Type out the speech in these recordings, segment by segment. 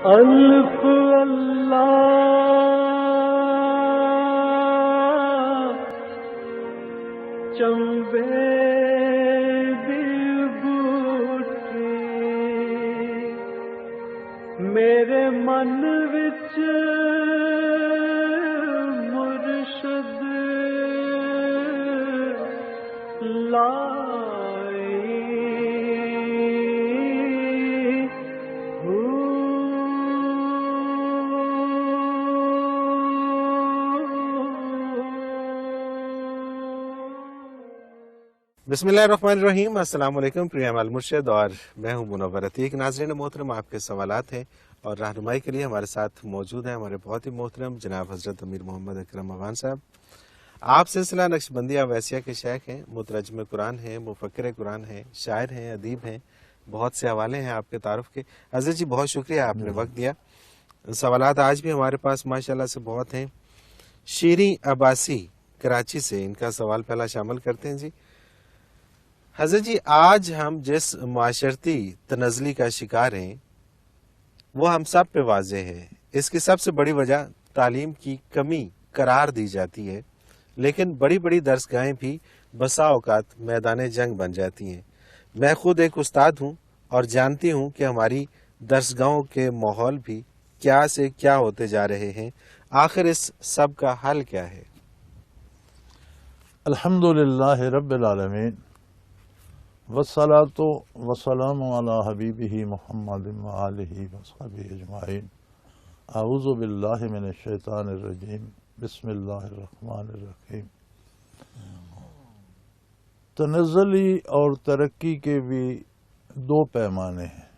الف اللہ چمبے دل بوٹے میرے من وچ مرشد لائی بسم اللہ الرحمن الرحیم۔ السلام علیکم، پریام المرشد اور میں ہوں منور عتیق۔ ناظرین محترم، آپ کے سوالات ہیں اور رہنمائی کے لیے ہمارے ساتھ موجود ہیں ہمارے بہت ہی محترم جناب حضرت امیر محمد اکرم افغان صاحب۔ آپ سلسلہ نقشبندیہ اویسیہ کے شیخ ہیں، مترجم قرآن ہیں، مفکر قرآن ہیں، شاعر ہیں، ادیب ہیں، بہت سے حوالے ہیں آپ کے تعارف کے۔ حضرت جی بہت شکریہ، آپ نے وقت دیا۔ سوالات آج بھی ہمارے پاس ماشاءاللہ سے بہت ہیں۔ شیریں عباسی کراچی سے ان کا سوال پہلا شامل کرتے ہیں۔ جی حضرت جی، آج ہم جس معاشرتی تنزلی کا شکار ہیں وہ ہم سب پہ واضح ہے۔ اس کی سب سے بڑی وجہ تعلیم کی کمی قرار دی جاتی ہے، لیکن بڑی بڑی درسگاہیں بھی بسا اوقات میدان جنگ بن جاتی ہیں۔ میں خود ایک استاد ہوں اور جانتی ہوں کہ ہماری درسگاہوں کے ماحول بھی کیا سے کیا ہوتے جا رہے ہیں۔ آخر اس سب کا حل کیا ہے؟ الحمدللہ رب العالمین والصلاۃ والسلام علی حبیبہ محمد وآلہ وصحبہ اجمعین۔ اعوذ باللہ من الشیطان الرجیم، بسم اللہ الرحمن الرحیم۔ تنزلی اور ترقی کے بھی دو پیمانے ہیں۔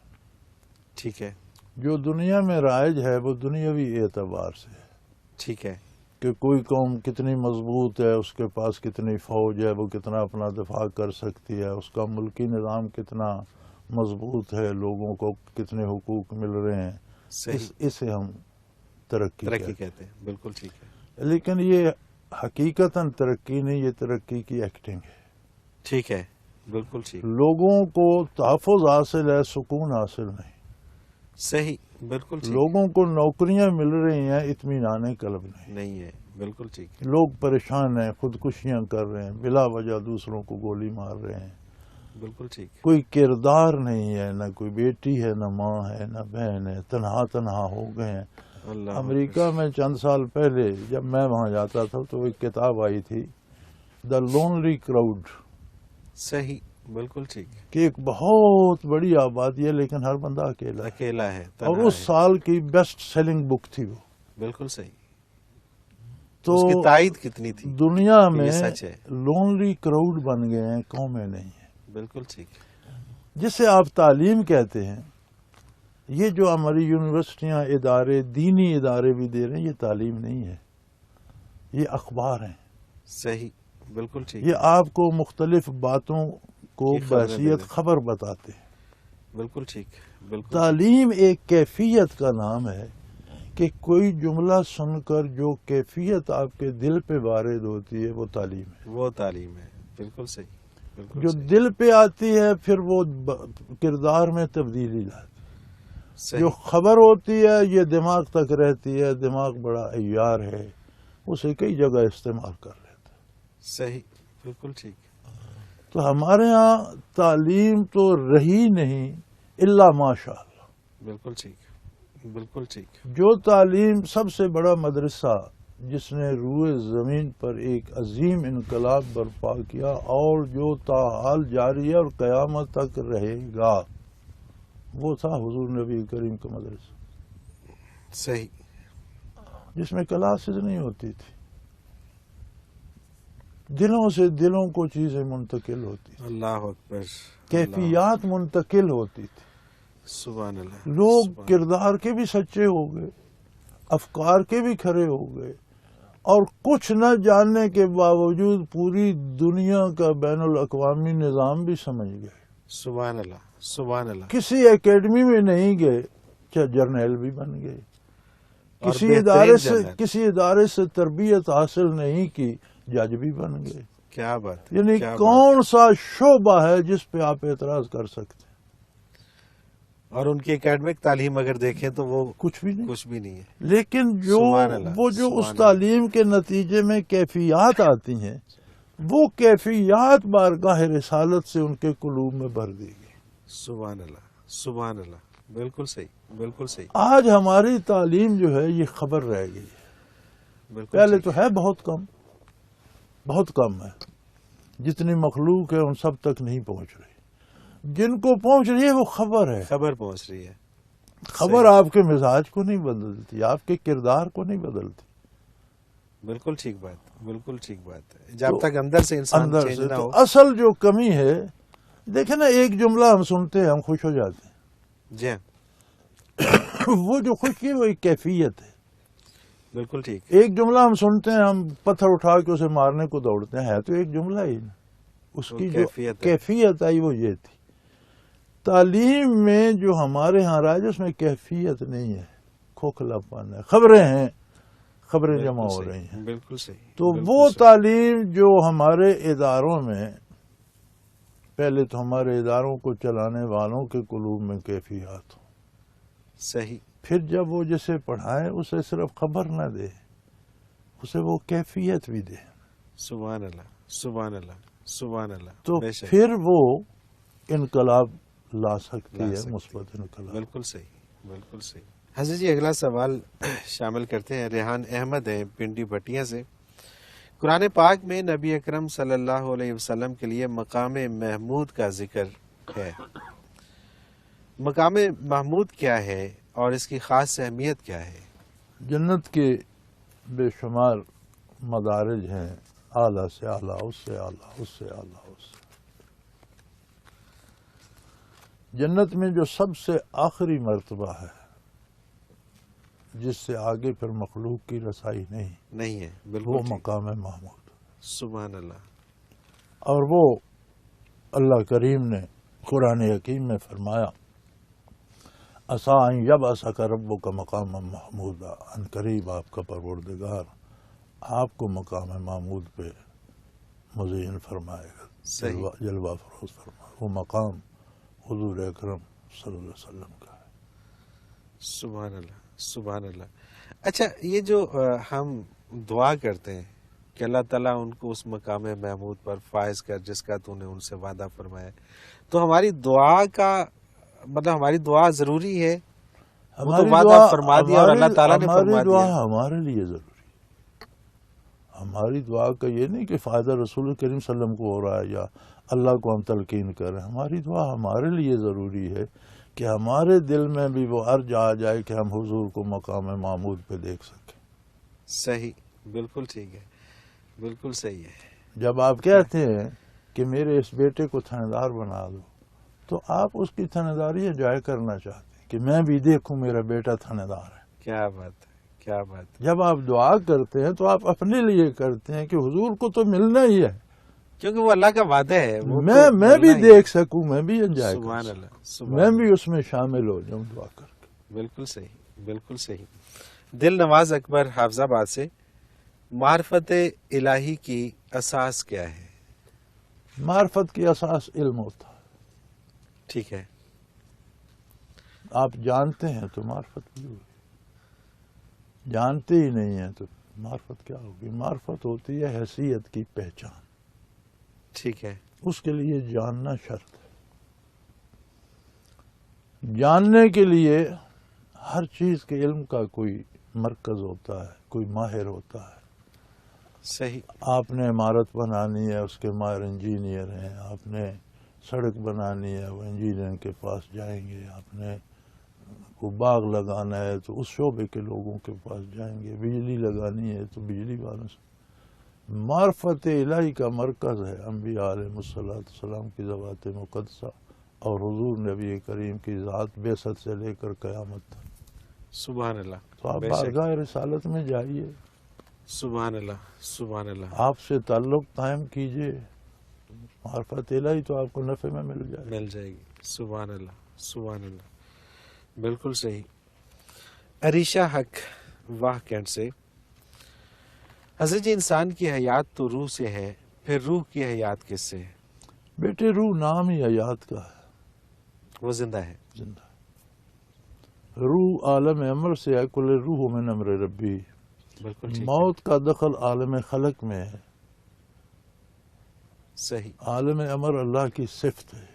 ٹھیک ہے۔ جو دنیا میں رائج ہے وہ دنیاوی اعتبار سے ہے۔ ٹھیک ہے کہ کوئی قوم کتنی مضبوط ہے، اس کے پاس کتنی فوج ہے، وہ کتنا اپنا دفاع کر سکتی ہے، اس کا ملکی نظام کتنا مضبوط ہے، لوگوں کو کتنے حقوق مل رہے ہیں، اسے ہم ترقی کہتے ہیں۔ بالکل ٹھیک ہے، لیکن یہ حقیقتاً ترقی نہیں، یہ ترقی کی ایکٹنگ ہے۔ ٹھیک ہے، بالکل ٹھیک، لوگوں کو تحفظ حاصل ہے، سکون حاصل نہیں۔ صحیح، بالکل ٹھیک، لوگوں کو نوکریاں مل رہی ہیں، اطمینان قلب نہیں ہے، بالکل ٹھیک، لوگ پریشان ہیں، خودکشیاں کر رہے ہیں، بلا وجہ دوسروں کو گولی مار رہے ہیں، بالکل ٹھیک، کوئی کردار نہیں ہے، نہ کوئی بیٹی ہے، نہ ماں ہے، نہ بہن ہے، تنہا ہو گئے ہیں۔ اللہ امریکہ میں چند سال پہلے جب میں وہاں جاتا تھا تو ایک کتاب آئی تھی، دا لونلی کراؤڈ، صحیح، بالکل ٹھیک، کہ ایک بہت بڑی آبادی ہے لیکن ہر بندہ اکیلا ہے، اور اس سال کی بیسٹ سیلنگ بک تھی وہ۔ بالکل صحیح، تو اس کی تائید کتنی تھی دنیا کہ میں یہ سچ ہے۔ لونلی کراؤڈ بن گئے ہیں، قومیں نہیں ہیں۔ بالکل ٹھیک، جسے آپ تعلیم کہتے ہیں، یہ جو ہماری یونیورسٹیاں، ادارے، دینی ادارے بھی دے رہے ہیں، یہ تعلیم نہیں ہے، یہ اخبار ہیں۔ صحیح، بالکل ٹھیک، یہ آپ کو مختلف باتوں کو بحیثیت خبر بتاتے ہیں۔ بالکل ٹھیک، بالکل تعلیم ایک کیفیت کا نام ہے کہ کوئی جملہ سن کر جو کیفیت آپ کے دل پہ وارد ہوتی ہے وہ تعلیم ہے۔ وہ تعلیم ہے، بالکل صحیح، بالکل جو صحیح، دل پہ آتی ہے پھر وہ کردار میں تبدیلی لاتی ہے۔ صحیح، جو خبر ہوتی ہے یہ دماغ تک رہتی ہے، دماغ بڑا عیار ہے، اسے کئی جگہ استعمال کر لیتا ہے۔ صحیح، بالکل ٹھیک، تو ہمارے ہاں تعلیم تو رہی نہیں الا ماشاء اللہ۔ بالکل ٹھیک، بالکل ٹھیک، جو تعلیم سب سے بڑا مدرسہ جس نے روئے زمین پر ایک عظیم انقلاب برپا کیا اور جو تاحال جاری ہے اور قیامت تک رہے گا، وہ تھا حضور نبی کریم کا مدرسہ، صحیح، جس میں کلاسز نہیں ہوتی تھی، دلوں سے دلوں کو چیزیں منتقل ہوتی تھی، اللہ اکبر، کیفیات منتقل ہوتی تھی، سبحان اللہ، لوگ کردار کے بھی سچے ہو گئے، افکار کے بھی کھڑے ہو گئے، اور کچھ نہ جاننے کے باوجود پوری دنیا کا بین الاقوامی نظام بھی سمجھ گئے۔ سبحان اللہ، سبحان اللہ، کسی اکیڈمی میں نہیں گئے، چاہے جرنیل بھی بن گئے، اور کسی ادارے سے تربیت حاصل نہیں کی، جج بھی بن گئے۔ کیا بات ہے، یعنی کیا بات ہے، یعنی کون سا شعبہ ہے جس پہ آپ اعتراض کر سکتے ہیں؟ کون سا شعبہ ہے جس پہ آپ اعتراض کر سکتے ہیں؟ یعنی کون سا شعبہ ہے جس پہ آپ اعتراض کر سکتے ہیں؟ یعنی کون سا شعبہ ہے جس پہ آپ اعتراض کر سکتے ہیں؟ اور ان کی اکیڈمک تعلیم اگر دیکھیں تو وہ کچھ بھی نہیں. کچھ بھی نہیں ہے. لیکن سبحان اللہ، وہ جو سبحان اس اللہ. تعلیم کے نتیجے میں کیفیات آتی ہیں، وہ کیفیات بارگاہ رسالت سے ان کے قلوب میں بھر دی گئی. سبحان اللہ، سبحان اللہ. بالکل صحیح، بالکل صحیح. آج ہماری تعلیم جو ہے یہ خبر رہ گئی ہے. بالکل پہلے ٹھیک. تو ہے بہت کم، بہت کم ہے. جتنی مخلوق ہے ان سب تک نہیں پہنچ رہی. جن کو پہنچ رہی ہے وہ خبر ہے. خبر پہنچ رہی ہے. خبر صحیح. آپ کے مزاج کو نہیں بدلتی، آپ کے کردار کو نہیں بدلتی. بالکل ٹھیک بات، بالکل ٹھیک بات ہے. جب تک اندر سے انسان اندر چینج سے نہ تو ہو. اصل جو کمی ہے، دیکھیں نا، ایک جملہ ہم سنتے ہیں ہم خوش ہو جاتے جی ہاں، ہیں. وہ جو خوشی ہے وہ ایک کیفیت ہے. بالکل ٹھیک. ایک جملہ ہم سنتے ہیں ہم پتھر اٹھا کے اسے مارنے کو دوڑتے ہیں، ہے تو ایک جملہ ہی نا. اس وہ کی جو کیفیت ہے. کیفیت آئی وہ یہ تھی. تعلیم میں جو ہمارے ہاں راج اس میں کیفیت نہیں ہے، کھوکھلا پن ہے. خبریں ہیں، خبریں بالکل جمع ہو صحیح، رہی ہیں. بالکل صحیح. تو بالکل وہ صحیح. تعلیم جو ہمارے اداروں میں، پہلے تو ہمارے اداروں کو چلانے والوں کے قلوب میں کیفیات ہو. صحیح. پھر جب وہ جسے پڑھائے اسے صرف خبر نہ دے، اسے وہ کیفیت بھی دے، سبحان اللہ، سبحان اللہ، سبحان اللہ. تو بے شک. پھر وہ انقلاب لا سکتی لا ہے، سکتی. مثبت انقلاب. بالکل صحیح، بالکل صحیح. حضرت جی اگلا سوال شامل کرتے ہیں. ریحان احمد ہیں پنڈی بٹیا سے. قرآن پاک میں نبی اکرم صلی اللہ علیہ وسلم کے لیے مقام محمود کا ذکر ہے. مقام محمود کیا ہے اور اس کی خاص اہمیت کیا ہے؟ جنت کے بے شمار مدارج ہیں، اعلیٰ سے اعلیٰ، اس سے اعلیٰ، اس سے اعلیٰ، اس سے. جنت میں جو سب سے آخری مرتبہ ہے، جس سے آگے پھر مخلوق کی رسائی نہیں ہے. وہ بالکل ٹھیک. مقام محمود. سبحان اللہ. اور وہ اللہ کریم نے قرآن حکیم میں فرمایا، عسیٰ ان یبعثک ربک مقاما محمودا، ان قریب آپ کا پروردگار آپ کو مقام محمود پہ مزین فرمائے گا، صحیح. جلوہ فروز فرمائے. وہ مقام حضور اکرم صلی اللہ علیہ وسلم کا ہے. سبحان اللہ، سبحان اللہ. اچھا، یہ جو ہم دعا کرتے ہیں کہ اللہ تعالیٰ ان کو اس مقام محمود پر فائز کر جس کا تو نے ان سے وعدہ فرمایا، تو ہماری دعا کا مطلب ہماری دعا ضروری ہے؟ وہ تو وعدہ فرما دیا اور اللہ تعالیٰ نے فرما ہماری دعا دیا. ہمارے لیے ضروری ہے. ہماری دعا کا یہ نہیں کہ فائدہ رسول کریم صلی اللہ علیہ وسلم کو ہو رہا ہے یا اللہ کو ہم تلقین کر رہے ہیں. ہماری دعا ہمارے لیے ضروری ہے کہ ہمارے دل میں بھی وہ ارج آ جائے کہ ہم حضور کو مقام محمود پہ دیکھ سکیں. صحیح، بالکل ٹھیک ہے، بالکل صحیح ہے. جب آپ کہتے ہیں کہ میرے اس بیٹے کو تھندار بنا دو، تو آپ اس کی تھنداری انجوائے کرنا چاہتے ہیں کہ میں بھی دیکھوں میرا بیٹا تھندار ہے. کیا بات ہے، کیا بات ہے. جب آپ دعا کرتے ہیں تو آپ اپنے لیے کرتے ہیں کہ حضور کو تو ملنا ہی ہے، کیونکہ وہ اللہ کا وعدہ ہے. وہ میں تو بھی ملنا ہی ہے. دیکھ سکوں، میں بھی انجوائے کر سبحان سکوں، اللہ، سبحان میں اللہ. بھی اس میں شامل ہو جاؤں دعا کر کے. بالکل صحیح، بالکل صحیح. دل نواز اکبر حافظ آباد سے، معرفت الہی کی اساس کیا ہے؟ معرفت کی اساس علم ہوتا ہے. ٹھیک ہے. آپ جانتے ہیں تو معرفت بھی ہوگی، جانتے ہی نہیں ہیں تو معرفت کیا ہوگی؟ معرفت ہوتی ہے حیثیت کی پہچان. ٹھیک ہے. اس کے لیے جاننا شرط ہے. جاننے کے لیے ہر چیز کے علم کا کوئی مرکز ہوتا ہے، کوئی ماہر ہوتا ہے. صحیح. آپ نے عمارت بنانی ہے، اس کے ماہر انجینئر ہیں. آپ نے سڑک بنانی ہے، وہ انجینئر کے پاس جائیں گے. آپ نے کو باغ لگانا ہے تو اس شعبے کے لوگوں کے پاس جائیں گے. بجلی لگانی ہے تو بجلی والوں سے. معرفت الہی کا مرکز ہے انبیاء علیہ السلام کی ذوات مقدسہ اور حضور نبی کریم کی ذات بعثت سے لے کر قیامت تک. سبحان اللہ. تو آپ بے شک. بارگاہ رسالت میں جائیے، سبحان اللہ، سبحان اللہ. آپ سے تعلق قائم کیجئے، معرفت الہی تو آپ کو نفع میں مل جائے. مل جائے گی. سبحان اللہ، سبحان اللہ. بالکل صحیح. عریشہ حق واہ کینٹ سے، حضرت جی انسان کی حیات تو روح سے ہے، پھر روح کی حیات کس سے ہے؟ بیٹے روح نام ہی حیات کا ہے، وہ زندہ ہے. زندہ. روح عالم امر سے ہے، کل روح من امر ربی. بالکل ٹھیک ہے. موت کا دخل عالم خلق میں ہے. صحیح. عالم امر اللہ کی صفت ہے.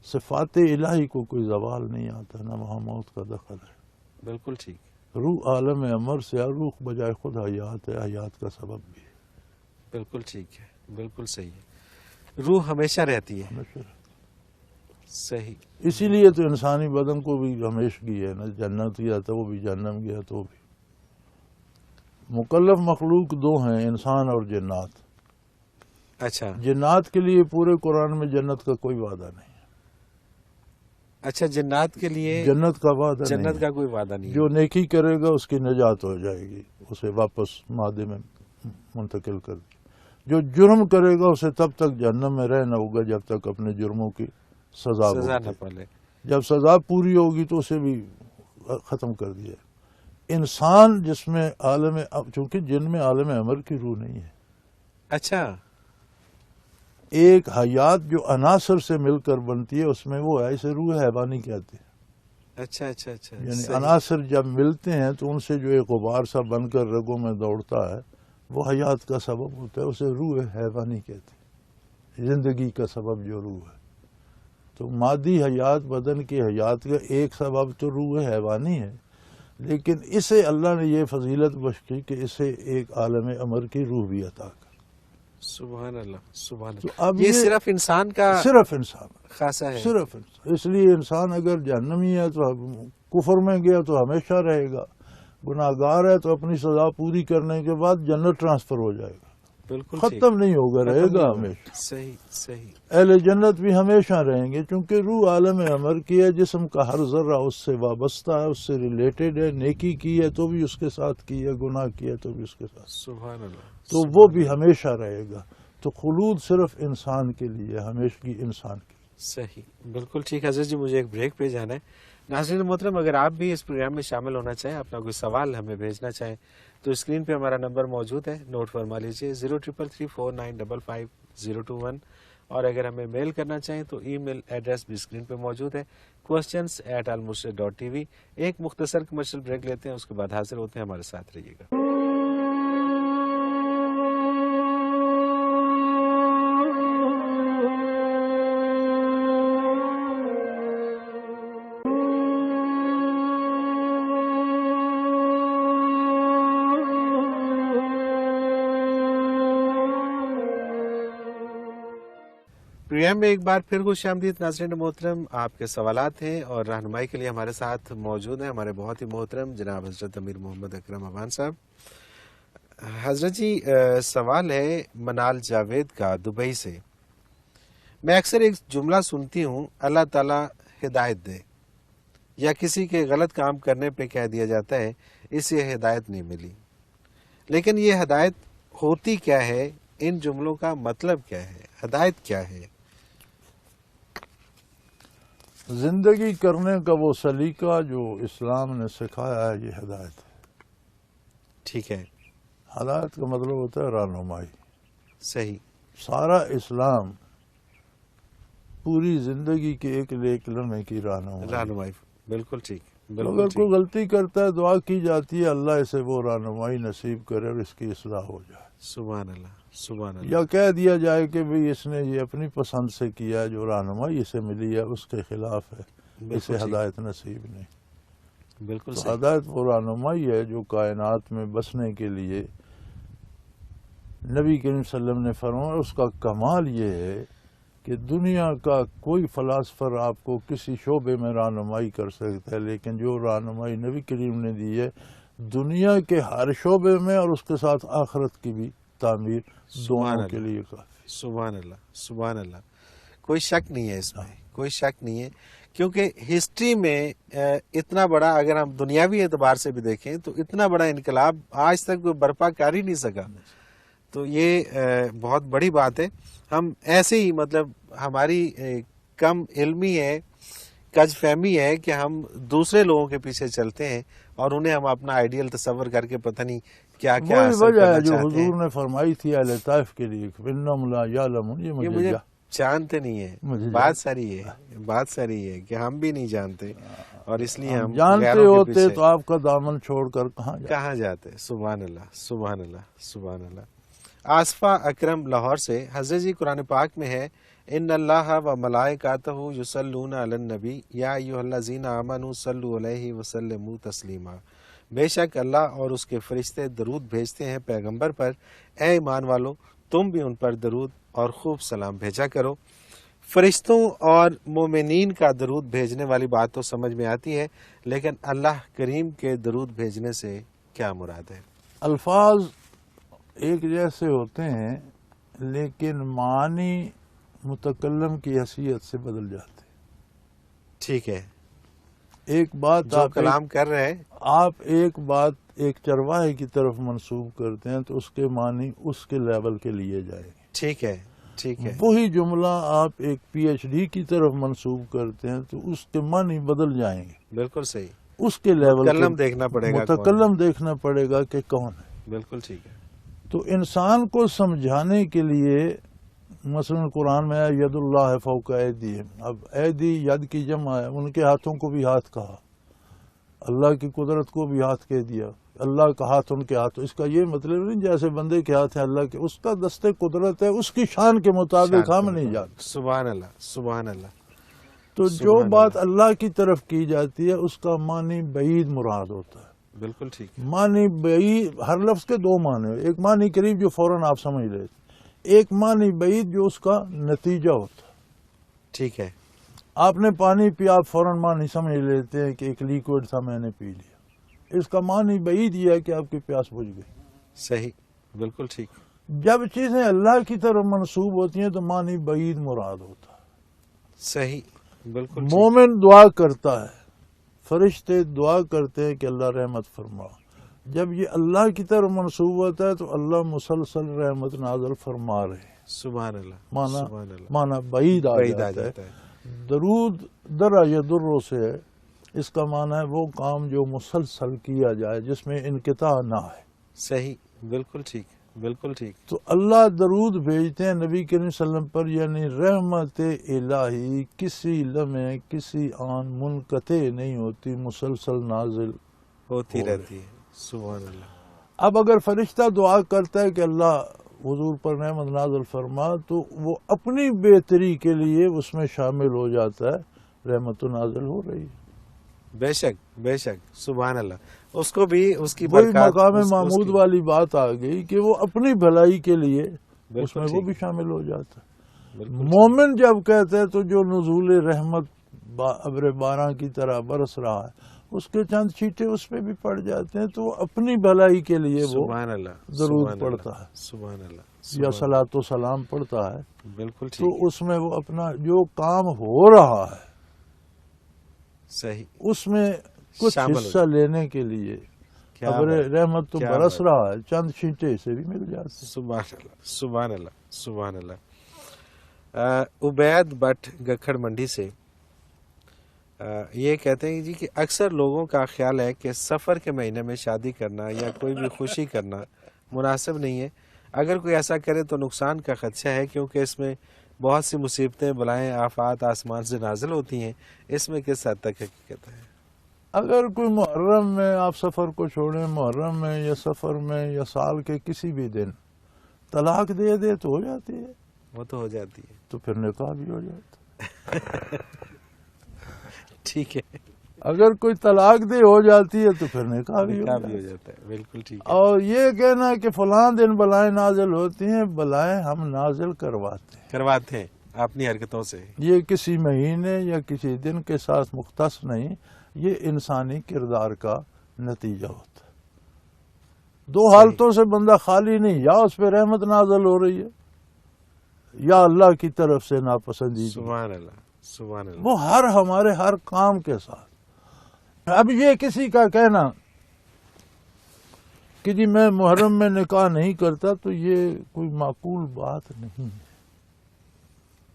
صفات الہی کو کوئی زوال نہیں آتا، نہ وہاں موت کا دخل ہے. بالکل ٹھیک. روح عالم امر سے، روح بجائے خود حیات ہے، حیات کا سبب بھی ہے. بالکل ٹھیک ہے. بالکل صحیح ہے. روح ہمیشہ رہتی ہے. ہمیشہ. صحیح. اسی لیے تو انسانی بدن کو بھی ہمیشگی ہے، نہ جنت گیا تو وہ بھی، جہنم گیا تو بھی. مکلف مخلوق دو ہیں، انسان اور جنات. اچھا. جنات کے لیے پورے قرآن میں جنت کا کوئی وعدہ نہیں. اچھا، جنات کے لیے جنت کا وعدہ نہیں جنت ہے. کا کوئی وعدہ نہیں ہے. جو نیکی کرے گا اس کی نجات ہو جائے گی، اسے واپس مادے میں منتقل کر دی. جو جرم کرے گا اسے تب تک جہنم میں رہنا ہوگا جب تک اپنے جرموں کی سزا نہ پالے. جب سزا پوری ہوگی تو اسے بھی ختم کر دیا. انسان جس میں عالم، چونکہ جن میں عالم امر کی روح نہیں ہے. اچھا. ایک حیات جو عناصر سے مل کر بنتی ہے اس میں وہ ہے، اسے روح حیوانی کہتے ہیں. اچھا اچھا اچھا. یعنی صحیح. عناصر جب ملتے ہیں تو ان سے جو ایک غبار سا بن کر رگوں میں دوڑتا ہے وہ حیات کا سبب ہوتا ہے، اسے روح حیوانی کہتے ہیں. زندگی کا سبب جو روح ہے. تو مادی حیات، بدن کی حیات کا ایک سبب تو روح حیوانی ہے، لیکن اسے اللہ نے یہ فضیلت بخشی کہ اسے ایک عالم امر کی روح بھی عطا کر. سبحان اللہ. سبحان تو اللہ. اب یہ صرف انسان کا صرف انسان خاصا ہے. صرف انسان. اس لیے انسان اگر جہنمی ہے تو کفر میں گیا تو ہمیشہ رہے گا، گناہ گار ہے تو اپنی سزا پوری کرنے کے بعد جنت ٹرانسفر ہو جائے گا. بالکل ختم نہیں ہوگا، رہے ختم گا نہیں ہوگا. ہمیشہ. صحیح صحیح. اہل جنت بھی ہمیشہ رہیں گے، چونکہ روح عالم امر کی ہے. جسم کا ہر ذرہ اس سے وابستہ ہے، اس سے ریلیٹڈ ہے. نیکی کی ہے تو بھی اس کے ساتھ کی ہے، گناہ کی ہے تو بھی اس کے ساتھ. سبحان اللہ. تو وہ بھی ہمیشہ رہے گا. تو خلود صرف انسان کے لیے، ہمیشگی انسان کے لیے. صحیح. بالکل ٹھیک. حضرت جی مجھے ایک بریک پہ جانا ہے. ناظرین محترم، اگر آپ بھی اس پروگرام میں شامل ہونا چاہیں، اپنا کوئی سوال ہمیں بھیجنا چاہیں تو اسکرین پہ ہمارا نمبر موجود ہے، نوٹ فرما لیجیے 033349552021. اور اگر ہمیں میل کرنا چاہیں تو ای میل ایڈریس بھی اسکرین پہ موجود ہے، questions@almurshid.tv. ایک مختصر کمرشل بریک لیتے ہیں، اس کے بعد حاضر ہوتے ہیں. ہمارے ساتھ رہیے گا. پروگرام میں ایک بار پھر خوش آمدید ناظرین محترم. آپ کے سوالات ہیں اور رہنمائی کے لیے ہمارے ساتھ موجود ہیں ہمارے بہت ہی محترم جناب حضرت امیر محمد اکرم افغان صاحب. حضرت جی، سوال ہے منال جاوید کا دبئی سے. میں اکثر ایک جملہ سنتی ہوں، اللہ تعالیٰ ہدایت دے، یا کسی کے غلط کام کرنے پہ کہہ دیا جاتا ہے اسے ہدایت نہیں ملی. لیکن یہ ہدایت ہوتی کیا ہے؟ ان جملوں کا مطلب کیا ہے؟ ہدایت کیا ہے؟ زندگی کرنے کا وہ سلیقہ جو اسلام نے سکھایا ہے، یہ ہدایت ہے. ٹھیک ہے. ہدایت کا مطلب ہوتا ہے رہنمائی. صحیح. سارا اسلام پوری زندگی کے ایک لمحے کی رہنمائی. بالکل ٹھیک. اگر کوئی غلطی کرتا ہے دعا کی جاتی ہے اللہ اسے وہ رہنمائی نصیب کرے اور اس کی اصلاح ہو جائے. سبحان اللہ. سبحان اللہ. یا کہہ دیا جائے کہ بھئی اس نے یہ اپنی پسند سے کیا، جو رہنمائی اسے ملی ہے اس کے خلاف ہے، اسے ہدایت نصیب نہیں. بالکل تو صحیح. ہدایت وہ رہنمائی ہے جو کائنات میں بسنے کے لیے نبی کریم صلی اللہ علیہ وسلم نے فرمایا. اس کا کمال یہ ہے کہ دنیا کا کوئی فلاسفر آپ کو کسی شعبے میں رہنمائی کر سکتا ہے، لیکن جو رہنمائی نبی کریم نے دی ہے دنیا کے ہر شعبے میں اور اس کے ساتھ آخرت کی بھی تعمیر دونوں کے لیے کافی. سبحان اللہ. سبحان اللہ. کوئی شک نہیں ہے اس میں، کوئی شک نہیں ہے، کیونکہ ہسٹری میں اتنا بڑا، اگر ہم دنیاوی اعتبار سے بھی دیکھیں تو اتنا بڑا انقلاب آج تک کوئی برپا کر ہی نہیں سکا. تو یہ بہت بڑی بات ہے. ہم ایسے ہی مطلب ہماری کم علمی ہے، کج فہمی ہے کہ ہم دوسرے لوگوں کے پیچھے چلتے ہیں اور انہیں ہم اپنا آئیڈیل تصور کر کے پتہ نہیں کیا کیا وہی حاصل وجہ کرنا ہے جو چاہتے ہیں. حضور نے فرمائی تھی اہل طائف کے لیے، انہم لا یعلمون. یہ مجھے جانتے نہیں ہیں. مجھے بات ساری ہے کہ ہم بھی نہیں جانتے اور اس لیے ہم جانتے غیروں کے ہوتے پیچھے تو آپ کا دامن چھوڑ کر کہاں جاتے. سبحان اللہ سبحان اللہ سبحان اللہ. آصفہ اکرم لاہور سے. حضرت جی قرآن پاک میں ہے ان اللہ و ملائکاتہ یصلون علی النبی یا ایھا الذین آمنوا صلوا علیہ وسلموا تسلیما. بے شک اللہ اور اس کے فرشتے درود بھیجتے ہیں پیغمبر پر. اے ایمان والو تم بھی ان پر درود اور خوب سلام بھیجا کرو. فرشتوں اور مومنین کا درود بھیجنے والی بات تو سمجھ میں آتی ہے، لیکن اللہ کریم کے درود بھیجنے سے کیا مراد ہے؟ الفاظ ایک جیسے ہوتے ہیں لیکن معنی متکلم کی حیثیت سے بدل جاتے ہیں. ٹھیک ہے. ایک بات جو کلام کر رہے ہیں آپ ایک بات ایک چرواہے کی طرف منسوب کرتے ہیں تو اس کے معنی اس کے لیول کے لیے جائے گے. ٹھیک ہے ٹھیک ہے. وہی جملہ آپ ایک پی ایچ ڈی کی طرف منسوب کرتے ہیں تو اس کے معنی بدل جائیں گے. بالکل صحیح. اس کے لیول متکلم دیکھنا پڑے گا. متکلم دیکھنا پڑے گا کہ کون ہے. بالکل ٹھیک ہے. تو انسان کو سمجھانے کے لیے مثلا قرآن میں ید اللہ فوق ایدیہم. اب ایدی ید کی جمع ہے، ان کے ہاتھوں کو بھی ہاتھ کہا، اللہ کی قدرت کو بھی ہاتھ کہہ دیا. اللہ کا ہاتھ ان کے ہاتھ. اس کا یہ مطلب نہیں جیسے بندے کے ہاتھ ہیں اللہ کے، اس کا دستے قدرت ہے، اس کی شان کے مطابق ہم نہیں جانتے. سبحان اللہ سبحان اللہ. تو جو بات اللہ کی طرف کی جاتی ہے اس کا معنی بعید مراد ہوتا ہے. بالکل ٹھیک ہے. معنی بعید، ہر لفظ کے دو معنی، ایک معنی قریب جو فوراً آپ سمجھ لیتے، ایک معنی بعید جو اس کا نتیجہ ہوتا ہے. ٹھیک ہے. آپ نے پانی پیا، آپ فوراً معنی سمجھ لیتے ہیں کہ ایک لیکوڈ تھا میں نے پی لیا. اس کا معنی بعید یہ ہے کہ آپ کی پیاس بجھ گئی. صحیح. بالکل ٹھیک. جب چیزیں اللہ کی طرف منسوب ہوتی ہیں تو معنی بعید مراد ہوتا ہے. صحیح. بالکل. مومن دعا کرتا ہے، فرشتے دعا کرتے ہیں کہ اللہ رحمت فرما. جب یہ اللہ کی طرف منسوب ہوتا ہے تو اللہ مسلسل رحمت نازل فرما رہے ہیں. سبحان اللہ. معنی بعید آ جاتا ہے. درود درا یدرو سے ہے، اس کا معنی ہے وہ کام جو مسلسل کیا جائے جس میں انقطاع نہ ہے. صحیح. بالکل ٹھیک. بالکل ٹھیک. تو اللہ درود بھیجتے ہیں نبی کریم صلی اللہ علیہ وسلم پر، یعنی رحمت الہی کسی لمحے کسی آن منقطع نہیں ہوتی، مسلسل نازل ہوتی رہتی ہے. سبحان اللہ. اب اگر فرشتہ دعا کرتا ہے کہ اللہ حضور پر رحمت نازل فرما تو وہ اپنی بہتری کے لیے اس میں شامل ہو جاتا ہے، رحمت نازل ہو رہی ہے. بے شک بے شک. سبحان اللہ. اس کو بھی اس کی وہی برکات مقام محمود والی بات آ گئی کہ وہ اپنی بھلائی کے لیے اس میں وہ بھی شامل ہو جاتا ہے. مومن جب کہتے ہیں تو جو نزول رحمت ابر باران کی طرح برس رہا ہے اس کے چند چھینٹے اس پہ بھی پڑ جاتے ہیں تو وہ اپنی بھلائی کے لیے وہ درود پڑھتا ہے. سبحان اللہ. یا صلاۃ و سلام پڑھتا ہے. بالکل ٹھیک. تو اس میں وہ اپنا جو کام ہو رہا ہے صحیح اس میں کچھ حصہ لینے کے لیے ابر رحمت تو برس رہا ہے، چند چھینٹے سے بھی مل جاتے ہیں. سبحان اللہ سبحان اللہ سبحان اللہ. عبید بٹ گکھڑ منڈی سے یہ کہتے ہیں جی کہ اکثر لوگوں کا خیال ہے کہ سفر کے مہینے میں شادی کرنا یا کوئی بھی خوشی کرنا مناسب نہیں ہے. اگر کوئی ایسا کرے تو نقصان کا خدشہ ہے کیونکہ اس میں بہت سی مصیبتیں بلائیں آفات آسمان سے نازل ہوتی ہیں. اس میں کس حد تک حقیقت ہے؟ اگر کوئی محرم میں آپ سفر کو چھوڑیں، محرم میں یا سفر میں یا سال کے کسی بھی دن طلاق دے دے تو ہو جاتی ہے. وہ تو ہو جاتی ہے. تو پھر نکاح بھی ہو جاتا ہے. ٹھیک ہے. اگر کوئی طلاق دے ہو جاتی ہے تو پھر نکاح بھی ہو جاتا ہے. بالکل ٹھیک. اور یہ کہنا کہ فلاں دن بلائیں نازل ہوتی ہیں، بلائیں ہم نازل کرواتے ہیں اپنی حرکتوں سے. یہ کسی مہینے یا کسی دن کے ساتھ مختص نہیں، یہ انسانی کردار کا نتیجہ ہوتا ہے. دو حالتوں سے بندہ خالی نہیں، یا اس پہ رحمت نازل ہو رہی ہے یا اللہ کی طرف سے ناپسندیدگی. سبحان اللہ سبحان اللہ. وہ ہمارے ہر کام کے ساتھ. اب یہ کسی کا کہنا کہ جی میں محرم میں نکاح نہیں کرتا تو یہ کوئی معقول بات نہیں ہے.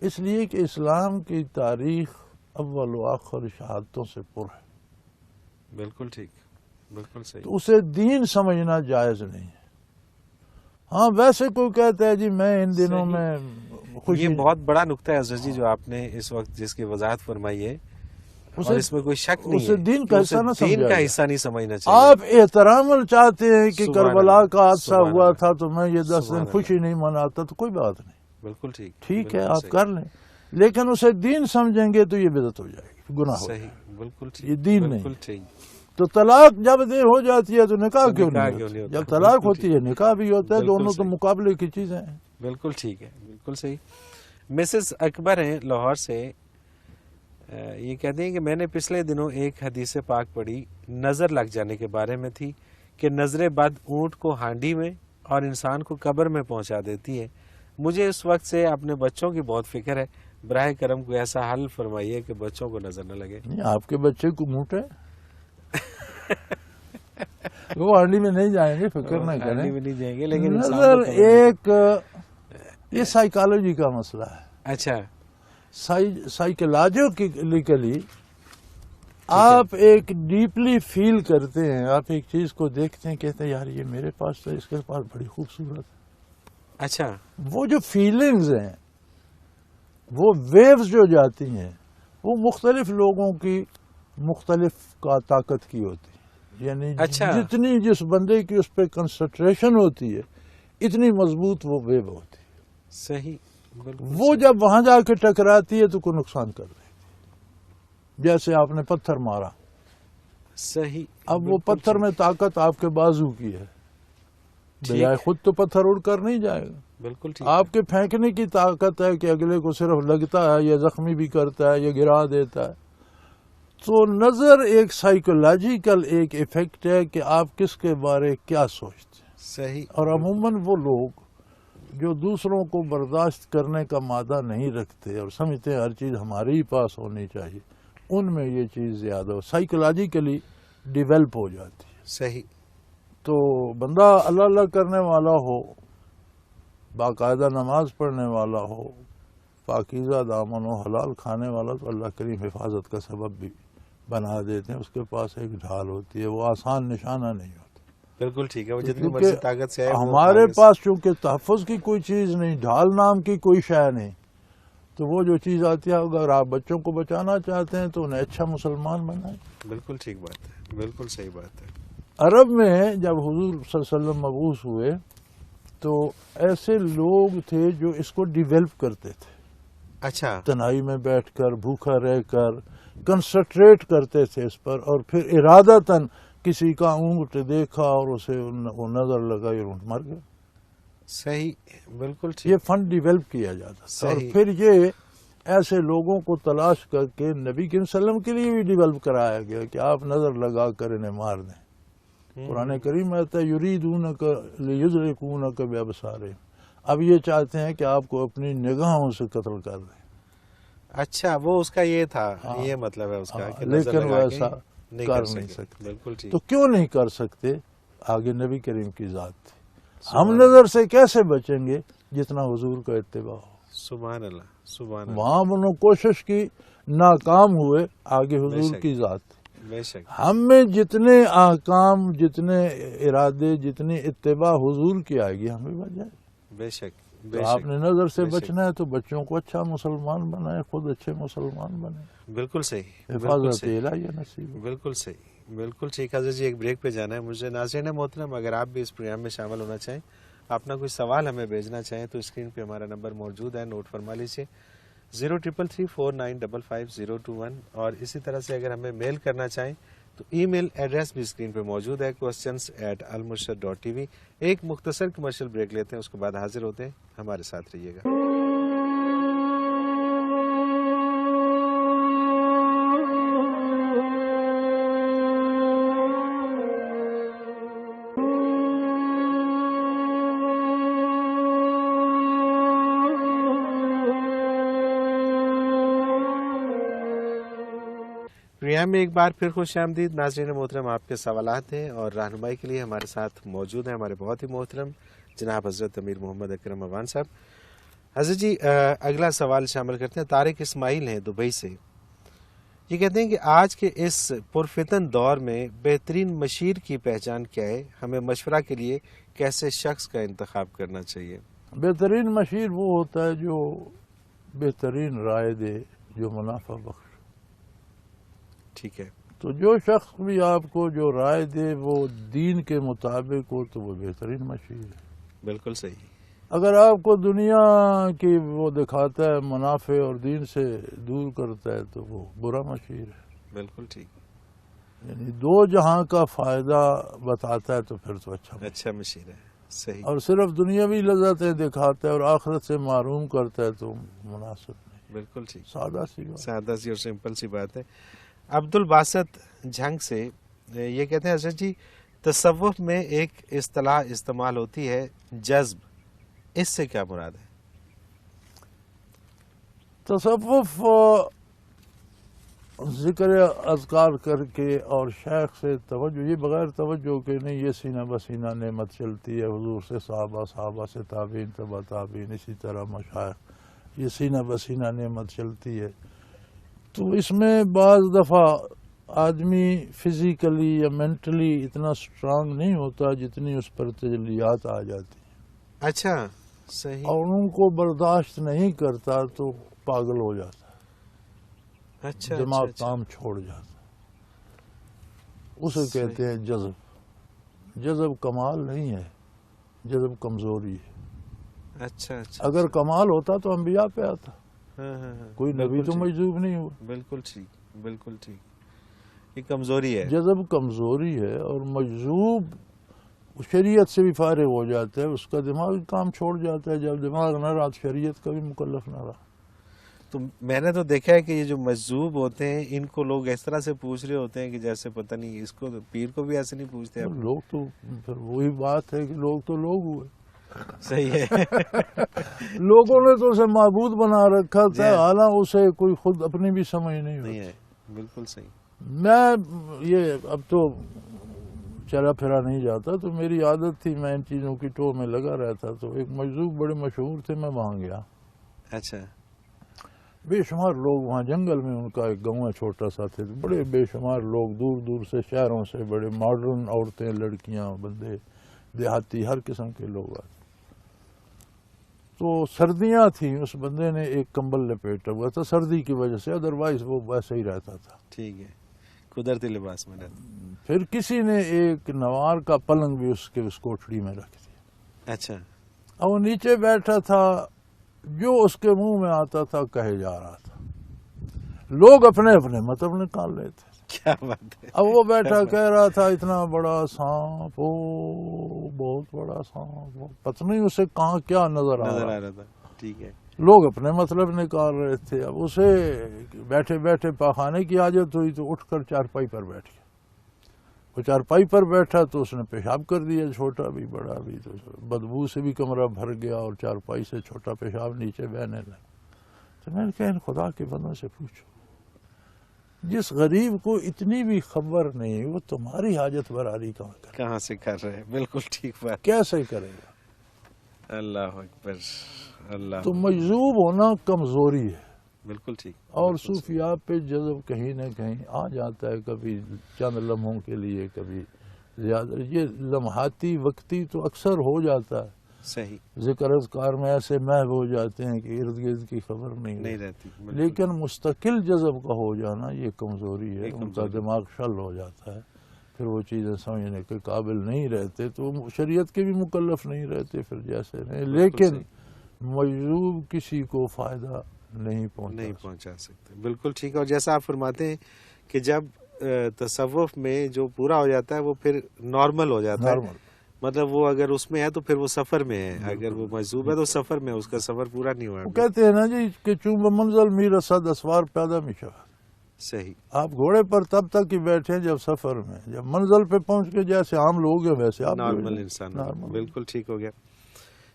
اس لیے کہ اسلام کی تاریخ اول و آخر شہادتوں سے پر ہے. بالکل ٹھیک. بالکل صحیح. تو اسے دین سمجھنا جائز نہیں ہے. ہاں ویسے کوئی کہتا ہے جی میں ان دنوں میں خوشی، یہ بہت بڑا نقطہ ہے حضرت جی جو آپ نے اس وقت جس کی وضاحت فرمائی ہے، اور اس میں کوئی شک نہیں اسے ہے دین کہ کا اسے حصہ نہ دین سمجھا کا جائے۔ حصہ نہیں سمجھنا چاہیے۔ آپ احترام چاہتے ہیں کہ سبحان کربلا اللہ، کا حادثہ سبحان ہوا اللہ، تھا تو میں یہ 10 سبحان دن اللہ۔ خوشی نہیں مناتا تو کوئی بات نہیں، بالکل ٹھیک، ٹھیک ہے بالکل آپ صحیح، کر لیں، لیکن اسے دین سمجھیں گے تو یہ بدعت ہو جائے گی، گناہ ہو جائے صحیح، گا، بالکل ٹھیک، یہ دین نہیں بالکل ہے۔ ٹھیک۔ تو طلاق جب دیر ہو جاتی ہے تو نکاح تو کیوں نکاح نہیں کیوں نہیں ہوتا؟ ہوتا؟ جب طلاق بالکل ہوتی ہے ٹھیک، نکاح بھی ہوتا ہے، بالکل دونوں تو صحیح، مقابلے کی چیزیں ہیں۔ بالکل ٹھیک ہے، بالکل صحیح۔ مسز اکبر ہیں لاہور سے، یہ کہتے ہیں کہ میں نے پچھلے دنوں ایک حدیث پاک پڑھی، نظر لگ جانے کے بارے میں تھی کہ نظر بد اونٹ کو ہانڈی میں اور انسان کو قبر میں پہنچا دیتی ہے۔ مجھے اس وقت سے اپنے بچوں کی بہت فکر ہے، براہ کرم کوئی ایسا حل فرمائیے کہ بچوں کو نظر نہ لگے۔ نہیں، آپ کے بچے کو موٹ ہے وہ ہانڈی میں نہیں جائیں گے، فکر نہ کریں۔ ہانڈی میں نہیں جائیں گے لیکن انسان نظر کو قبر میں۔ ایک یہ سائیکالوجی کا مسئلہ ہے، اچھا، سائیکولوجیکلی آپ ایک ڈیپلی فیل کرتے ہیں، آپ ایک چیز کو دیکھتے ہیں، کہتے ہیں یار یہ میرے پاس تو اس کے پاس بڑی خوبصورت ہے۔ اچھا، وہ جو فیلنگز ہیں، وہ ویوز جو جاتی ہیں، وہ مختلف لوگوں کی مختلف کا طاقت کی ہوتی ہے، یعنی اچھا۔ جتنی جس بندے کی اس پہ کنسنٹریشن ہوتی ہے اتنی مضبوط وہ ویو ہوتی ہے۔ صحیح، بالکل وہ جب وہاں جا کے ٹکراتی ہے تو کوئی نقصان کر دیتی ہے، جیسے آپ نے پتھر مارا، صحیح۔ اب وہ پتھر میں طاقت آپ کے بازو کی ہے، بجائے خود تو پتھر اڑ کر نہیں جائے گا، بالکل ٹھیک، آپ کے پھینکنے کی طاقت ہے کہ اگلے کو صرف لگتا ہے یا زخمی بھی کرتا ہے یا گرا دیتا ہے۔ تو نظر ایک سائیکولوجیکل ایک ایفیکٹ ہے کہ آپ کس کے بارے کیا سوچتے ہیں، صحیح، اور عموماً وہ لوگ جو دوسروں کو برداشت کرنے کا مادہ نہیں رکھتے اور سمجھتے ہیں ہر چیز ہمارے ہی پاس ہونی چاہیے، ان میں یہ چیز زیادہ سائیکولوجیکلی ڈیولپ ہو جاتی ہے۔ صحیح، تو بندہ اللہ اللہ کرنے والا ہو، باقاعدہ نماز پڑھنے والا ہو، پاکیزہ دامن و حلال کھانے والا، تو اللہ کریم حفاظت کا سبب بھی بنا دیتے ہیں، اس کے پاس ایک ڈھال ہوتی ہے، وہ آسان نشانہ نہیں ہوتا، بالکل ٹھیک ہے۔ وہ جتنی کیونکہ مرضی طاقت سے آئے، وہ ہمارے آگے سے- پاس چونکہ تحفظ کی کوئی چیز نہیں، ڈھال نام کی کوئی شے نہیں، تو وہ جو چیز آتی ہے، اگر آپ بچوں کو بچانا چاہتے ہیں تو انہیں اچھا مسلمان بنائیں۔ بالکل ٹھیک بات ہے، بالکل صحیح بات ہے۔ عرب میں جب حضور صلی اللہ علیہ وسلم مبعوث ہوئے تو ایسے لوگ تھے جو اس کو ڈیولپ کرتے تھے، اچھا، تنہائی میں بیٹھ کر بھوکا رہ کر کنسنٹریٹ کرتے تھے اس پر، اور پھر ارادتاً کسی کا اونٹ دیکھا اور اسے وہ نظر لگائی اور اونٹ مر گیا۔ صحیح، بالکل یہ ٹھیک، فن ڈیولپ کیا جاتا تھا، اور صحیح۔ پھر یہ ایسے لوگوں کو تلاش کر کے نبی کریم صلی اللہ علیہ وسلم کے لیے بھی ڈیولپ کرایا گیا کہ آپ نظر لگا کر انہیں مار دیں۔ قرآن کریم میں آتا ہے یریدونک لیدرکونک بابصارہم، اب یہ چاہتے ہیں کہ آپ کو اپنی نگاہوں سے قتل کر دیں۔ اچھا، وہ اس کا یہ تھا، یہ مطلب ہے اس کا کہ نظر لیکن لگا وہ کے ایسا نہیں کر کر نہیں سکے۔ سکتے۔ بالکل ٹھیک، تو کیوں نہیں کر سکتے؟ آگے نبی کریم کی ذات تھی۔ ہم نظر سے کیسے بچیں گے؟ جتنا حضور کا اتباع ہو۔ سبحان اللہ، سبحان اللہ، وہاں انہوں نے کوشش کی، ناکام ہوئے، آگے بے حضور شک، کی ذات تھی۔ بے شک، ہم میں جتنے احکام، جتنے ارادے، جتنی اتباع حضور کی آئے گی ہمیں بچ جائے گی۔ بے شک، تو بے آپ شک، نے نظر سے بے شک۔ بچنا ہے تو بچوں کو اچھا مسلمان بنائے، خود اچھے مسلمان بنے، بالکل صحیح، بالکل حفاظت صحیح، الہیہ نصیب ہو۔ بالکل صحیح، بالکل ٹھیک۔ حضرت جی ایک بریک پہ جانا ہے مجھے۔ ناظرین محترم، اگر آپ بھی اس پروگرام میں شامل ہونا چاہیں، اپنا کوئی سوال ہمیں بھیجنا چاہیں تو اسکرین پہ ہمارا نمبر موجود ہے، نوٹ فرما لیجیے 0333495501، اور اسی طرح سے اگر ہمیں میل کرنا چاہیں تو ای میل ایڈریس بھی اسکرین پہ موجود ہے، questions@almurshid.tv۔ ایک مختصر کمرشل بریک لیتے ہیں، اس کے بعد حاضر ہوتے ہیں، ہمارے ساتھ رہیے گا۔ پروگرام میں ایک بار پھر خوش آمدید۔ ناظرین محترم، آپ کے سوالات ہیں اور رہنمائی کے لیے ہمارے ساتھ موجود ہیں ہمارے بہت ہی محترم جناب حضرت امیر محمد اکرم اوان صاحب۔ حضرت جی اگلا سوال شامل کرتے ہیں، طارق اسماعیل ہیں دبئی سے۔ یہ کہتے ہیں کہ آج کے اس پرفتن دور میں بہترین مشیر کی پہچان کیا ہے؟ ہمیں مشورہ کے لیے کیسے شخص کا انتخاب کرنا چاہیے؟ بہترین مشیر وہ ہوتا ہے جو بہترین رائے دے، جو منافع بخش۔ ٹھیک ہے، تو جو شخص بھی آپ کو جو رائے دے وہ دین کے مطابق ہو تو وہ بہترین مشیر ہے۔ بالکل صحیح۔ اگر آپ کو دنیا کی وہ دکھاتا ہے منافع اور دین سے دور کرتا ہے تو وہ برا مشیر ہے۔ بالکل ٹھیک، یعنی دو جہاں کا فائدہ بتاتا ہے تو پھر تو اچھا مشیر ہے، صحیح۔ اور صرف دنیاوی لذتیں دکھاتا ہے اور آخرت سے محروم کرتا ہے تو مناسب نہیں۔ بالکل ٹھیک، سادہ سی بات۔ سادہ سی اور سمپل سی بات ہے۔ عبد الباسط جھنگ سے یہ کہتے ہیں حضرت جی، تصوف میں ایک اصطلاح استعمال ہوتی ہے جذب، اس سے کیا مراد ہے؟ تصوف ذکر اذکار کر کے اور شیخ سے توجہ، یہ بغیر توجہ کے نہیں، یہ سینہ بسینہ نعمت چلتی ہے حضور سے صحابہ، صحابہ سے تابعین، تبع تابعین، اسی طرح مشائخ، یہ سینہ بسینہ نعمت چلتی ہے۔ تو اس میں بعض دفعہ آدمی فزیکلی یا مینٹلی اتنا سٹرانگ نہیں ہوتا جتنی اس پر تجلیات آ جاتی ہیں، اچھا، صحیح، اور ان کو برداشت نہیں کرتا تو پاگل ہو جاتا ہے، اچھا، دماغ اچھا، کام چھوڑ جاتا ہے۔ اسے کہتے ہیں جذب۔ جذب کمال نہیں ہے، جذب کمزوری ہے۔ اچھا، اچھا، اگر کمال ہوتا تو انبیاء پہ آتا، ہاں ہاں ہاں، کوئی نبی بالکل تو ٹھیک، مجذوب نہیں ہوا۔ بالکل ٹھیک، بالکل ٹھیک، یہ کمزوری ہے۔ جذب کمزوری ہے، اور مجذوب شریعت سے بھی فارغ ہو جاتا ہے، اس کا دماغ کام چھوڑ جاتا ہے۔ جب دماغ نہ رہا تو شریعت کا بھی مکلف نہ رہا۔ تو میں نے تو دیکھا ہے کہ یہ جو مجذوب ہوتے ہیں ان کو لوگ اس طرح سے پوچھ رہے ہوتے ہیں کہ جیسے پتہ نہیں، اس کو پیر کو بھی ایسے نہیں پوچھتے آپ۔ لوگ تو پھر وہی بات ہے کہ لوگ تو لوگ ہوئے، صحیح ہے، لوگوں نے تو اسے معبود بنا رکھا تھا، حالانکہ اسے کوئی خود اپنی بھی سمجھ نہیں ہوتی۔ نہیں ہے، بالکل صحیح۔ میں یہ اب تو چلا پھرا نہیں جاتا، تو میری عادت تھی، میں ان چیزوں کی ٹو میں لگا رہتا۔ تو ایک مجذوب بڑے مشہور تھے، میں وہاں گیا، اچھا، بے شمار لوگ وہاں جنگل میں، ان کا ایک گاؤں چھوٹا سا تھے، بڑے بے شمار لوگ دور دور سے، شہروں سے، بڑے ماڈرن عورتیں، لڑکیاں، بندے، دیہاتی، ہر قسم کے لوگ آتے۔ تو سردیاں تھیں، اس بندے نے ایک کمبل لپیٹا ہوا تھا سردی کی وجہ سے، ادروائز وہ ویسے ہی رہتا تھا۔ ٹھیک ہے، قدرتی لباس میں رہتا۔ پھر کسی نے ایک نوار کا پلنگ بھی اس کوٹھڑی میں رکھ دیا، اچھا، اور وہ نیچے بیٹھا تھا، جو اس کے منہ میں آتا تھا کہے جا رہا تھا، لوگ اپنے اپنے مطلب نکال رہے تھے۔ کیا بات ہے، اب وہ بیٹھا کہہ رہا تھا اتنا بڑا سانپ، او بہت بڑا سانپ، پتہ نہیں اسے کہاں کیا نظر آ نظر رہا، آ رہا تھا، ٹھیک ہے، لوگ اپنے مطلب نکال رہے تھے۔ اب اسے بیٹھے بیٹھے پاخانے کی حاجت ہوئی تو اٹھ کر چارپائی پر بیٹھ گیا۔ وہ چارپائی پر بیٹھا تو اس نے پیشاب کر دیا، چھوٹا بھی بڑا بھی، تو بدبو سے بھی کمرہ بھر گیا اور چارپائی سے چھوٹا پیشاب نیچے بہنے لگا۔ تو میں نے کہا ان خدا کے بندوں سے پوچھو، جس غریب کو اتنی بھی خبر نہیں، وہ تمہاری حاجت براری کہاں سے کر رہے ہیں؟ بالکل ٹھیک بات، کیسے کرے گا؟ اللہ اکبر، اللہ، تو مجذوب ہونا کمزوری ہے، بالکل ٹھیک۔ اور صوفیاء پہ جذب کہیں نہ کہیں آ جاتا ہے، کبھی چند لمحوں کے لیے، کبھی زیادہ، یہ لمحاتی وقتی تو اکثر ہو جاتا ہے۔ صحیح، ذکر اذکار میں ایسے محو ہو جاتے ہیں کہ ارد گرد کی خبر نہیں رہتی، بالکل۔ لیکن مستقل جذب کا ہو جانا یہ کمزوری ہے، ان کا دماغ شل ہو جاتا ہے، پھر وہ چیزیں سمجھنے کے قابل نہیں رہتے، تو شریعت کے بھی مکلف نہیں رہتے پھر جیسے نہیں، لیکن مجذوب کسی کو فائدہ نہیں پہنچا سکتے، بالکل ٹھیک۔ اور جیسا آپ فرماتے ہیں کہ جب تصوف میں جو پورا ہو جاتا ہے وہ پھر نارمل ہو جاتا ہے، مطلب وہ اگر اس میں ہے تو پھر وہ سفر میں ہے، اگر وہ مجذوب ہے تو سفر میں، اس کا سفر پورا نہیں ہوا۔ وہ کہتے ہیں نا جی کہ چونبہ منزل می رسد اسوار پیدا می شود۔ صحیح، آپ گھوڑے پر تب تک ہی بیٹھے جب سفر میں، جب منزل پہ پہنچ کے جیسے عام لوگ ہیں ویسے آپ نارمل انسان، بالکل ٹھیک ہو گیا۔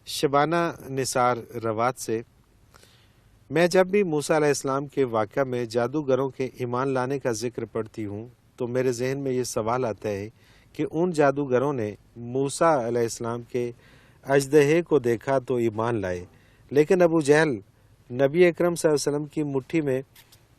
شبانہ نثار روات سے، میں جب بھی موسیٰ علیہ السلام کے واقعہ میں جادوگروں کے ایمان لانے کا ذکر پڑھتی ہوں تو میرے ذہن میں یہ سوال آتا ہے کہ ان جادوگروں نے موسیٰ علیہ السلام کے اژدہے کو دیکھا تو ایمان لائے، لیکن ابو جہل نبی اکرم صلی اللہ علیہ وسلم کی مٹھی میں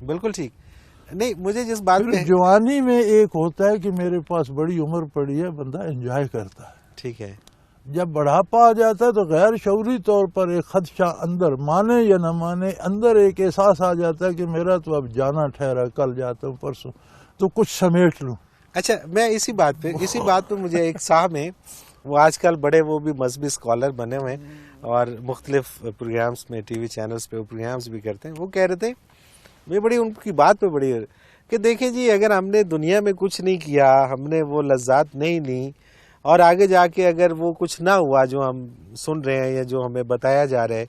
بالکل ٹھیک. نہیں مجھے جس بات پھر پہ جوانی میں ایک ہوتا ہے کہ میرے پاس بڑی عمر پڑی ہے، بندہ انجوائے کرتا ہے. ٹھیک ہے جب بڑھاپا آ جاتا ہے تو غیر شعوری طور پر ایک خدشہ اندر، مانے یا نہ مانے، اندر ایک احساس آ جاتا ہے کہ میرا تو اب جانا ٹھہرا، کل جاتا ہوں پرسوں تو کچھ سمیٹ لوں. اچھا میں اسی بات پہ مجھے ایک صاحب ہیں، وہ آج کل بڑے وہ بھی مذہبی اسکالر بنے ہوئے ہیں اور مختلف پروگرامز میں ٹی وی چینلز پہ وہ پروگرامز بھی کرتے ہیں. وہ کہہ رہے تھے میں بڑی ان کی بات پہ بڑی کہ دیکھیں جی اگر ہم نے دنیا میں کچھ نہیں کیا، ہم نے وہ لذات نہیں لی اور آگے جا کے اگر وہ کچھ نہ ہوا جو ہم سن رہے ہیں یا جو ہمیں بتایا جا رہا ہے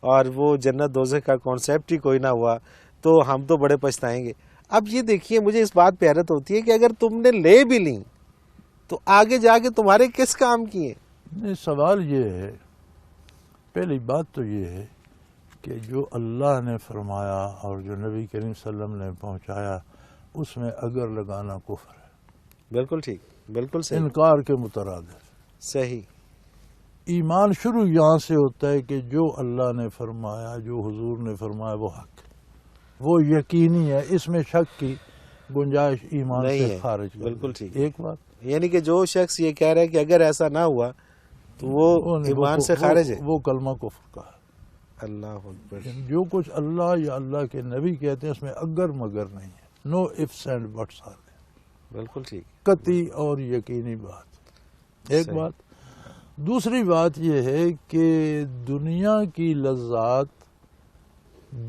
اور وہ جنت دوزخ کا کانسیپٹ ہی کوئی نہ ہوا تو ہم تو بڑے پچھتائیں گے. اب یہ دیکھیے مجھے اس بات پہ حیرت ہوتی ہے کہ اگر تم نے لے بھی لی تو آگے جا کے تمہارے کس کام کی ہیں؟ نہیں، سوال یہ ہے، پہلی بات تو یہ ہے کہ جو اللہ نے فرمایا اور جو نبی کریم صلی اللہ علیہ وسلم نے پہنچایا اس میں اگر لگانا کفر ہے. بالکل ٹھیک، بالکل صحیح، انکار کے مترادف. صحیح. ایمان شروع یہاں سے ہوتا ہے کہ جو اللہ نے فرمایا، جو حضور نے فرمایا وہ حق ہے، وہ یقینی ہے، اس میں شک کی گنجائش ایمان نہیں سے ہے، خارج کر بالکل دیتی. ٹھیک. ایک بات یعنی کہ جو شخص یہ کہہ رہا ہے کہ اگر ایسا نہ ہوا تو وہ ایمان سے خارج ہے. وہ کلمہ کفر کا ہے. اللہ اکبر. جو کچھ اللہ یا اللہ کے نبی کہتے ہیں اس میں اگر مگر نہیں ہے. No ifs and buts are there. بالکل ٹھیک. قطعی اور یقینی بات. ایک صحیح. بات. دوسری بات یہ ہے کہ دنیا کی لذات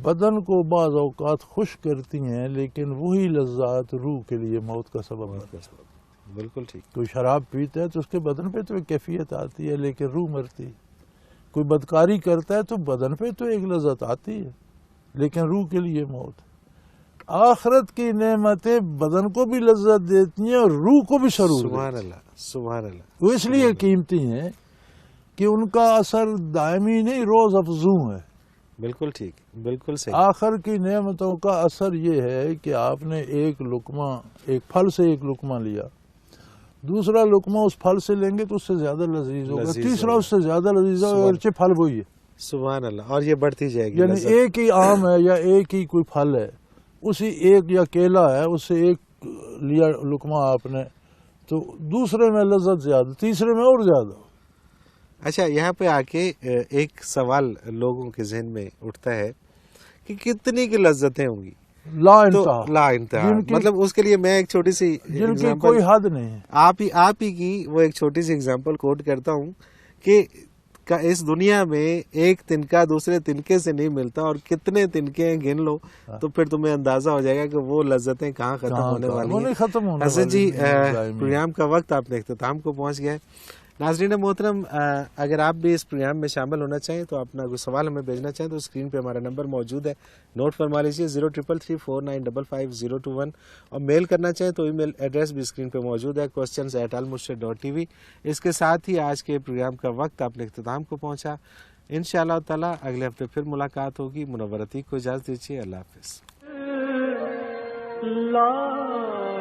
بدن کو بعض اوقات خوش کرتی ہیں لیکن وہی لذات روح کے لیے موت کا سبب بنتی ہے. بالکل ٹھیک. کوئی شراب پیتا ہے تو اس کے بدن پہ تو ایک کیفیت آتی ہے لیکن روح مرتی ہے. کوئی بدکاری کرتا ہے تو بدن پہ تو ایک لذت آتی ہے لیکن روح کے لیے موت. آخرت کی نعمتیں بدن کو بھی لذت دیتی ہیں اور روح کو بھی سرور دیتی ہیں. سبحان اللہ، سبحان اللہ. وہ اس لیے قیمتی ہیں کہ ان کا اثر دائمی نہیں، روز افزوں ہے. بالکل ٹھیک، بالکل صحیح. آخر کی نعمتوں کا اثر یہ ہے کہ آپ نے ایک لقمہ، ایک پھل سے ایک لقمہ لیا، دوسرا لقمہ اس پھل سے لیں گے تو اس سے زیادہ لذیذ ہوگا، لذیذ تیسرا ہوگا. اس سے زیادہ لذیذ ہوگا، اگرچہ پھل وہی ہے. سبحان اللہ. اور یہ بڑھتی جائے گی یعنی لذت. ایک ہی آم ہے یا ایک ہی کوئی پھل ہے، اسی ایک یا کیلا ہے، اس سے ایک لیا لقمہ آپ نے تو دوسرے میں لذت زیادہ، تیسرے میں اور زیادہ. اچھا یہاں پہ آ کے ایک سوال لوگوں کے ذہن میں اٹھتا ہے کہ کتنی کی لذتیں ہوں گی لا تو انتہا، لا انتہا. جن کی- مطلب اس کے لیے میں ایک چھوٹی سی جن کی example کوئی حد نہیں ہے. آپ ہی کی وہ ایک چھوٹی سی اگزامپل کوٹ کرتا ہوں کہ اس دنیا میں ایک تنکا دوسرے تنکے سے نہیں ملتا اور کتنے تنکے ہیں گن لو تو پھر تمہیں اندازہ ہو جائے گا کہ وہ لذتیں کہاں ختم ہونے والی وہ ہیں. نہیں ختم ہونے حسن والی جی نہیں، دائمی. پروگرام کا وقت آپ نے اختتام کو پہنچ گیا ہے. ناظرین محترم اگر آپ بھی اس پروگرام میں شامل ہونا چاہیں تو اپنا کوئی سوال ہمیں بھیجنا چاہیں تو اسکرین پہ ہمارا نمبر موجود ہے، نوٹ فرما لیجیے 033349555021 اور میل کرنا چاہیں تو ای میل ایڈریس بھی اسکرین پہ موجود ہے questions@almurshid.tv. اس کے ساتھ ہی آج کے پروگرام کا وقت اپنے اختتام کو پہنچا. انشاءاللہ تعالی اگلے ہفتے پھر ملاقات ہوگی. منور عتیق کو اجازت دیجیے. اللہ حافظ. لا